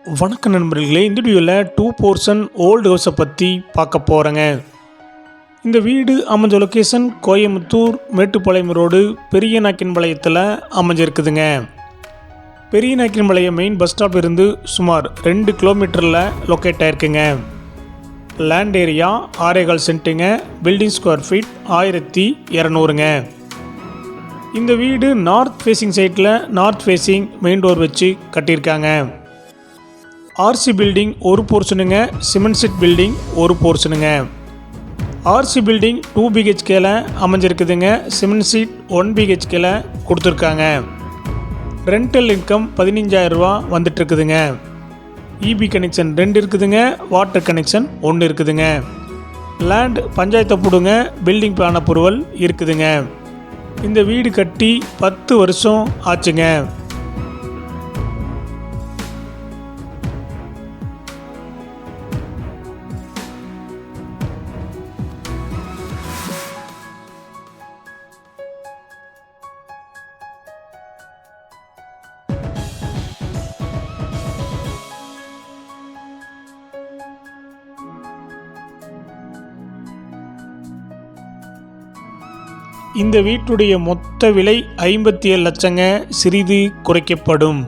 வணக்கம் நண்பர்களே, இந்த வீடியோவில் 2 போர்ஷன் ஓல்டு ஹவுஸை பற்றி பார்க்க போகிறேங்க. இந்த வீடு அமைஞ்ச லொக்கேஷன் கோயம்புத்தூர் மேட்டுப்பாளையம் ரோடு பெரியநாயக்கன்பாளையத்தில் அமைஞ்சிருக்குதுங்க. பெரியநாயக்கன்பாளையம் மெயின் பஸ் ஸ்டாப் இருந்து சுமார் 2 கிலோமீட்டரில் லொக்கேட் ஆகிருக்குங்க. லேண்ட் ஏரியா 6.25 சென்ட்டுங்க. பில்டிங் ஸ்கொயர் ஃபீட் 1200ங்க. இந்த வீடு நார்த் ஃபேஸிங் சைட்டில் நார்த் ஃபேஸிங் மெயின் டோர் வச்சு கட்டியிருக்காங்க. ஆர்சி பில்டிங் ஒரு போர்ஷனுங்க, சிமெண்ட் சீட் பில்டிங் ஒரு போர்ஷனுங்க. ஆர்சி பில்டிங் 2 BHKல அமைஞ்சிருக்குதுங்க. சிமெண்ட் சீட் 1 BHKல கொடுத்துருக்காங்க. ரெண்டல் இன்கம் 15,000 ரூபா வந்துட்டு இருக்குதுங்க. இபி கனெக்ஷன் 2 இருக்குதுங்க. வாட்டர் கனெக்ஷன் 1 இருக்குதுங்க. லேண்ட் பஞ்சாயத்தை போடுங்க. பில்டிங் பிளான் அப்ரூவல் இருக்குதுங்க. இந்த வீடு கட்டி 10 வருஷம் ஆச்சுங்க. இந்த வீட்டுடைய மொத்த விலை 57 லட்சங்க. சிறிது குறைக்கப்படும்.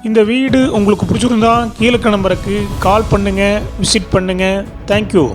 இந்த வீடு உங்களுக்கு பிடிச்சிருந்தா கீழே நம்பருக்கு கால் பண்ணுங்கள், விசிட் பண்ணுங்கள். தேங்க்யூ.